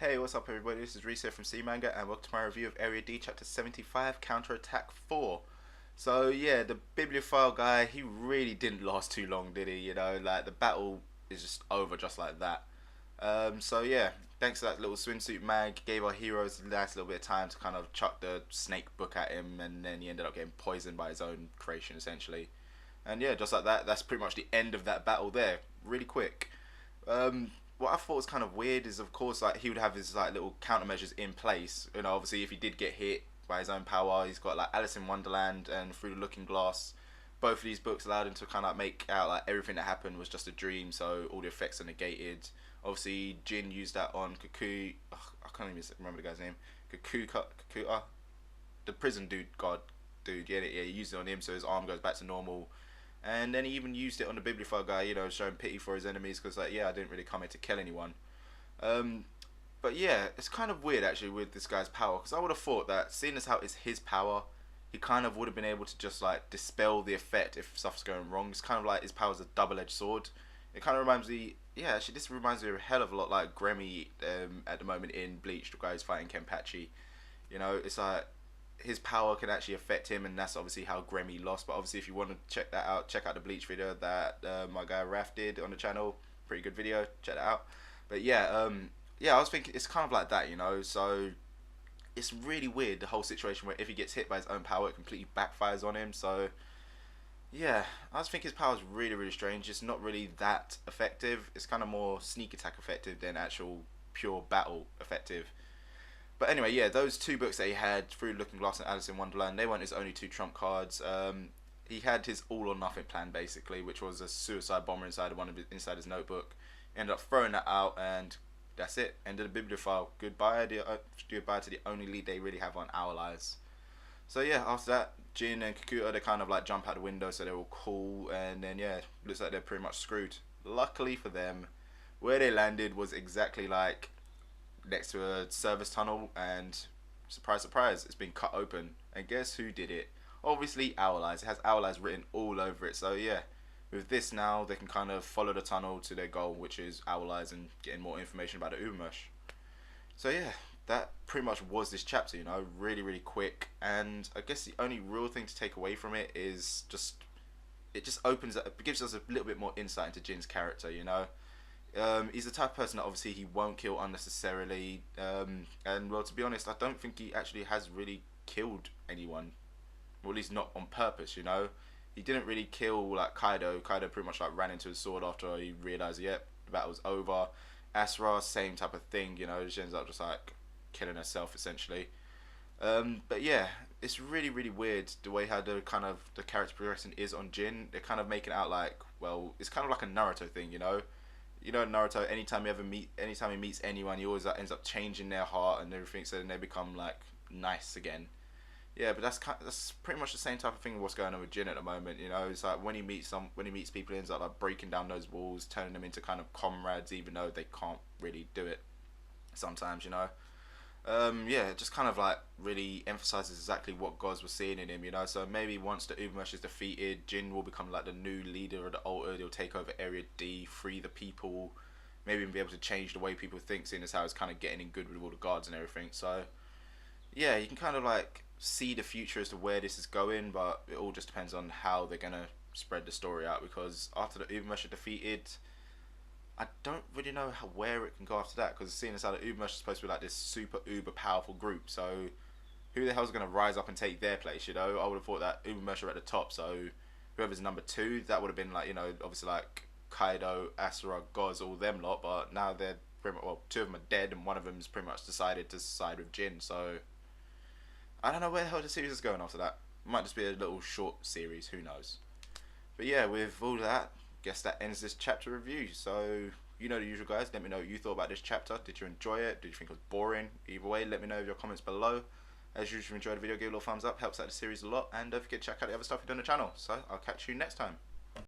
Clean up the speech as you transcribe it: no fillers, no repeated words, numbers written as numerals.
Hey, what's up everybody, this is Reese here from C Manga and welcome to my review of Area D Chapter 75, Counterattack 4. So yeah, the bibliophile guy, he really didn't last too long, did he? You know, like the battle is just over just like that. So yeah, thanks to that little swimsuit mag, gave our heroes a nice little bit of time to kind of chuck the snake book at him, and then he ended up getting poisoned by his own creation essentially. And yeah, just like that, that's pretty much the end of that battle there, really quick. What I thought was kind of weird is, of course, like he would have his like little countermeasures in place. You know, obviously, if he did get hit by his own power, he's got like Alice in Wonderland and Through the Looking Glass. Both of these books allowed him to kind of like, make out like everything that happened was just a dream, so all the effects are negated. Obviously, Jin used that on Kaku. Ugh, I can't even remember the guy's name. Kaku, the prison dude. Yeah, he used it on him, so his arm goes back to normal. And then he even used it on the bibliophile guy, you know, showing pity for his enemies because, like, yeah, I didn't really come here to kill anyone. Um, but yeah, it's kind of weird actually with this guy's power because I would have thought that, seeing as how it's his power, he kind of would have been able to just like dispel the effect if stuff's going wrong. It's kind of like his power's a double-edged sword. It kind of reminds me, yeah, actually, this reminds me a hell of a lot like Gremmy at the moment in Bleach, the guy who's fighting Kenpachi. You know, it's like his power can actually affect him, and that's obviously how Gremmy lost. But obviously, if you want to check that out, check out the Bleach video that my guy Raf did on the channel. Pretty good video, check that out. But yeah, yeah, I was thinking it's kind of like that, you know. So it's really weird, the whole situation where if he gets hit by his own power, it completely backfires on him. So yeah, I was thinking his power is really, really strange. It's not really that effective. It's kind of more sneak attack effective than actual pure battle effective. But anyway, yeah, those two books that he had, Through Looking Glass and Alice in Wonderland, they weren't his only two trump cards. He had his all or nothing plan basically, which was a suicide bomber inside his notebook. He ended up throwing that out, and that's it. Ended the bibliophile. Goodbye to the only lead they really have on Our Lives. So yeah, after that, Jin and Kikuta, they kind of like jump out the window, so they're all cool, and then yeah, looks like they're pretty much screwed. Luckily for them, where they landed was exactly like next to a service tunnel, and surprise surprise, it's been cut open, and guess who did it? Obviously Our Lives. It has Our Lives written all over it. So yeah, with this now they can kind of follow the tunnel to their goal, which is Our Lives and getting more information about the Ubermush. So yeah, that pretty much was this chapter, you know, really, really quick. And I guess the only real thing to take away from it is just, it just opens up, it gives us a little bit more insight into Jin's character, you know. He's the type of person that obviously he won't kill unnecessarily, and well, to be honest, I don't think he actually has really killed anyone, or at least not on purpose. You know, he didn't really kill like Kaido. Kaido pretty much like ran into his sword after he realized, yep, the battle was over. Asura, same type of thing. You know, she ends up just like killing herself essentially. But yeah, it's really, really weird the way how the kind of the character progression is on Jin. They're kind of making it out like, well, it's kind of like a Naruto thing, you know. You know, Naruto, anytime he meets anyone, he always like, ends up changing their heart and everything, so then they become like nice again. Yeah, but that's pretty much the same type of thing with what's going on with Jin at the moment. You know, it's like when he meets people, he ends up like breaking down those walls, turning them into kind of comrades, even though they can't really do it sometimes. You know, yeah, it just kind of like really emphasizes exactly what Goz was seeing in him, you know. So maybe once the Ubermesh is defeated, Jin will become like the new leader of the Altar. He'll take over Area D, free the people, maybe even be able to change the way people think, seeing as how it's kind of getting in good with all the guards and everything. So yeah, you can kind of like see the future as to where this is going, but it all just depends on how they're gonna spread the story out. Because after the Ubermesh are defeated, I don't really know where it can go after that, because seeing as how the Ubermesh is supposed to be like this super uber powerful group, so who the hell's going to rise up and take their place, you know? I would have thought that Ubermesh are at the top, so whoever's number two, that would have been like, you know, obviously like Kaido, Asura, Goz, all them lot, but now they're pretty much, well, two of them are dead, and one of them's pretty much decided to side with Jin, so I don't know where the hell the series is going after that. It might just be a little short series, who knows? But yeah, with all that, guess that ends this chapter review. So you know the usual, guys. Let me know what you thought about this chapter. Did you enjoy it? Did you think it was boring? Either way, let me know in your comments below. As usual, if you enjoyed the video, give it a little thumbs up. Helps out the series a lot. And don't forget to check out the other stuff we do on the channel. So I'll catch you next time.